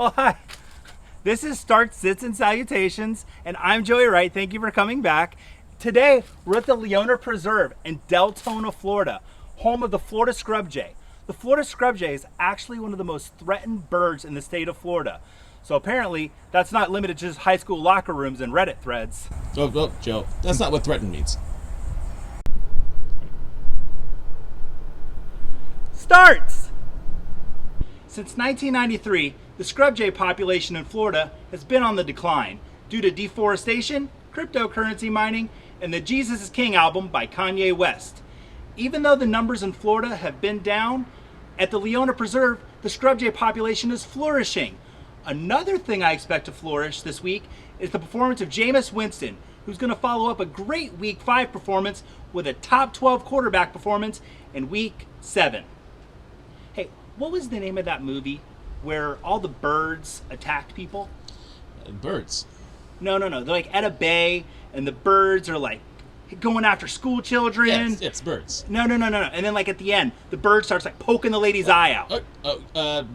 Oh, hi. This is Starts, Sits, and Salutations, and I'm Joey Wright. Thank you for coming back. Today, we're at the Leona Preserve in Deltona, Florida, home of the Florida scrub jay. The Florida scrub jay is actually one of the most threatened birds in the state of Florida. So apparently, that's not limited to just high school locker rooms and Reddit threads. Oh, Joe, that's not what threatened means. Starts! Since 1993, the scrub jay population in Florida has been on the decline due to deforestation, cryptocurrency mining, and the Jesus is King album by Kanye West. Even though the numbers in Florida have been down, at the Leona Preserve, the scrub jay population is flourishing. Another thing I expect to flourish this week is the performance of Jameis Winston, who's going to follow up a great Week 5 performance with a top 12 quarterback performance in Week 7. Hey, what was the name of that movie where all the birds attacked people? Birds? No. They're like at a bay, and the birds are like going after school children. Yes, it's birds. No. And then like at the end, the bird starts like poking the lady's eye out.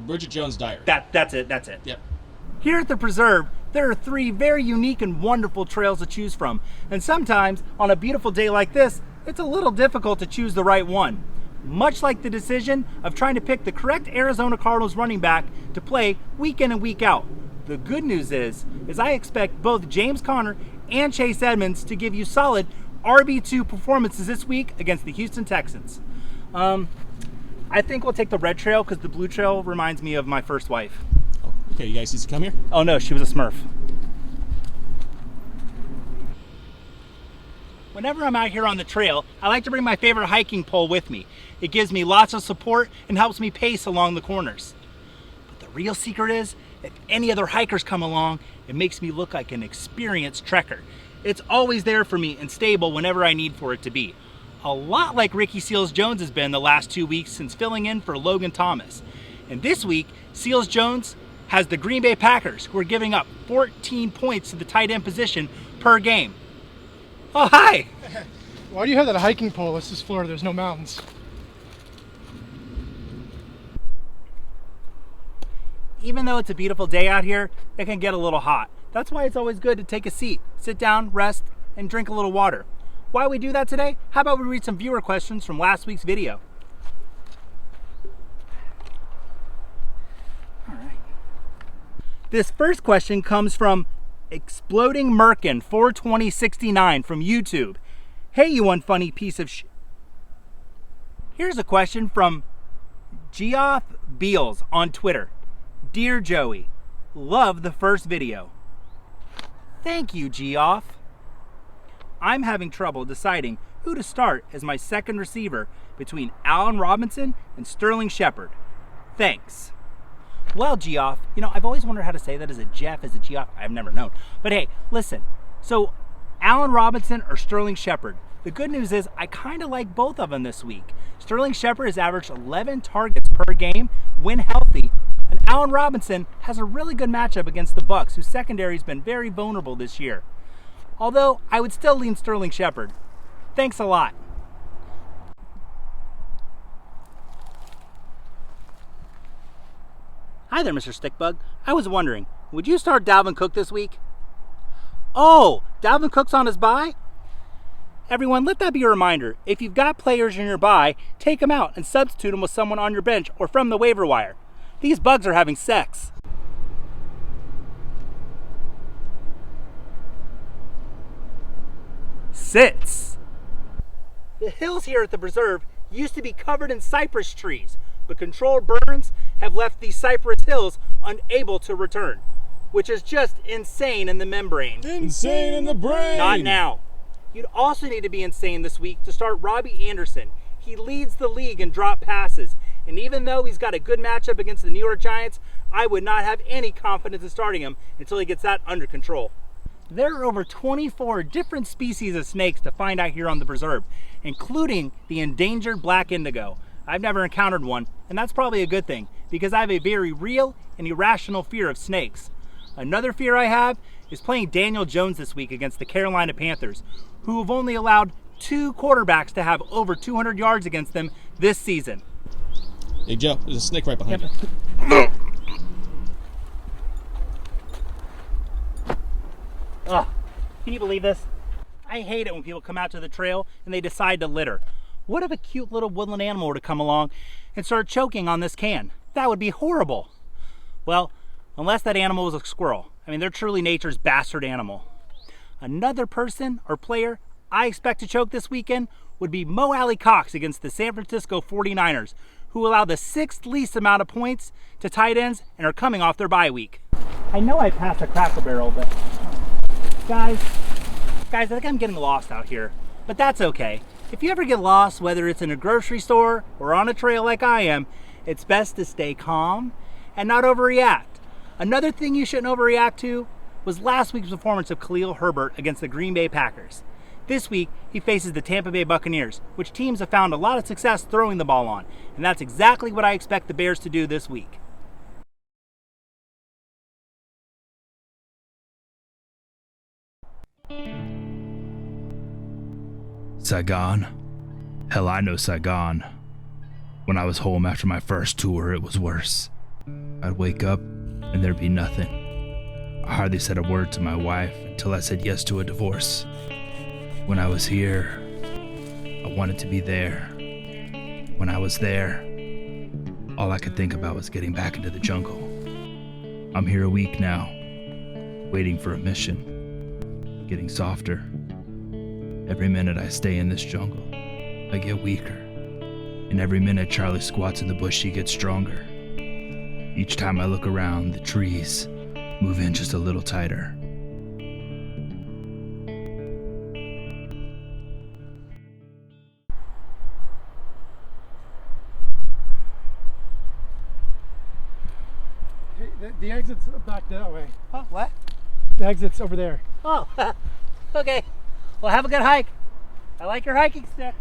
Bridget Jones' Diary. That's it. Yep. Here at the preserve, there are 3 very unique and wonderful trails to choose from. And sometimes, on a beautiful day like this, it's a little difficult to choose the right one. Much like the decision of trying to pick the correct Arizona Cardinals running back to play week in and week out. The good news is I expect both James Conner and Chase Edmonds to give you solid RB2 performances this week against the Houston Texans. I think we'll take the red trail because the blue trail reminds me of my first wife. Okay, you guys need to come here? Oh no, she was a Smurf. Whenever I'm out here on the trail, I like to bring my favorite hiking pole with me. It gives me lots of support and helps me pace along the corners. But the real secret is, if any other hikers come along, it makes me look like an experienced trekker. It's always there for me and stable whenever I need for it to be. A lot like Ricky Seals-Jones has been the last 2 weeks since filling in for Logan Thomas. And this week, Seals-Jones has the Green Bay Packers, who are giving up 14 points to the tight end position per game. Oh, hi! Why do you have that hiking pole? This is Florida, there's no mountains. Even though it's a beautiful day out here, it can get a little hot. That's why it's always good to take a seat, sit down, rest, and drink a little water. Why we do that today? How about we read some viewer questions from last week's video? All right. This first question comes from Exploding Merkin 42069 from YouTube. Hey, you unfunny piece of Here's a question from Geoff Beals on Twitter. Dear Joey, love the first video. Thank you, Geoff. I'm having trouble deciding who to start as my second receiver between Allen Robinson and Sterling Shepard. Thanks. Well, Geoff, I've always wondered how to say that. Is it Jeff? Is it Geoff? I've never known. But hey, listen. So, Allen Robinson or Sterling Shepard? The good news is I kind of like both of them this week. Sterling Shepard has averaged 11 targets per game when healthy, and Allen Robinson has a really good matchup against the Bucs, whose secondary has been very vulnerable this year. Although, I would still lean Sterling Shepard. Thanks a lot. Hi there, Mr. Stickbug. I was wondering, would you start Dalvin Cook this week? Oh, Dalvin Cook's on his bye? Everyone, let that be a reminder. If you've got players in your bye, take them out and substitute them with someone on your bench or from the waiver wire. These bugs are having sex. Sits. The hills here at the preserve used to be covered in cypress trees, but controlled burns have left these cypress hills unable to return, which is just insane in the membrane. Insane in the brain! Not now. You'd also need to be insane this week to start Robbie Anderson. He leads the league in drop passes, and even though he's got a good matchup against the New York Giants, I would not have any confidence in starting him until he gets that under control. There are over 24 different species of snakes to find out here on the preserve, including the endangered black indigo. I've never encountered one, and that's probably a good thing, because I have a very real and irrational fear of snakes. Another fear I have is playing Daniel Jones this week against the Carolina Panthers, who have only allowed 2 quarterbacks to have over 200 yards against them this season. Hey, Joe, there's a snake right behind you. Can you believe this? I hate it when people come out to the trail and they decide to litter. What if a cute little woodland animal were to come along and start choking on this can? That would be horrible. Well, unless that animal was a squirrel. I mean, they're truly nature's bastard animal. Another person or player I expect to choke this weekend would be Mo Alley Cox against the San Francisco 49ers, who allow the 6th least amount of points to tight ends and are coming off their bye week. I know I passed a Cracker Barrel, but guys, I think I'm getting lost out here, but that's okay. If you ever get lost, whether it's in a grocery store or on a trail like I am, it's best to stay calm and not overreact. Another thing you shouldn't overreact to was last week's performance of Khalil Herbert against the Green Bay Packers. This week, he faces the Tampa Bay Buccaneers, which teams have found a lot of success throwing the ball on, and that's exactly what I expect the Bears to do this week. Saigon? Hell, I know Saigon. When I was home after my first tour, it was worse. I'd wake up and there'd be nothing. I hardly said a word to my wife until I said yes to a divorce. When I was here, I wanted to be there. When I was there, all I could think about was getting back into the jungle. I'm here a week now, waiting for a mission, getting softer. Every minute I stay in this jungle, I get weaker. And every minute Charlie squats in the bush, he gets stronger. Each time I look around, the trees move in just a little tighter. Hey, the exit's back that way. Oh, what? The exit's over there. Oh, okay. Well, have a good hike. I like your hiking stick.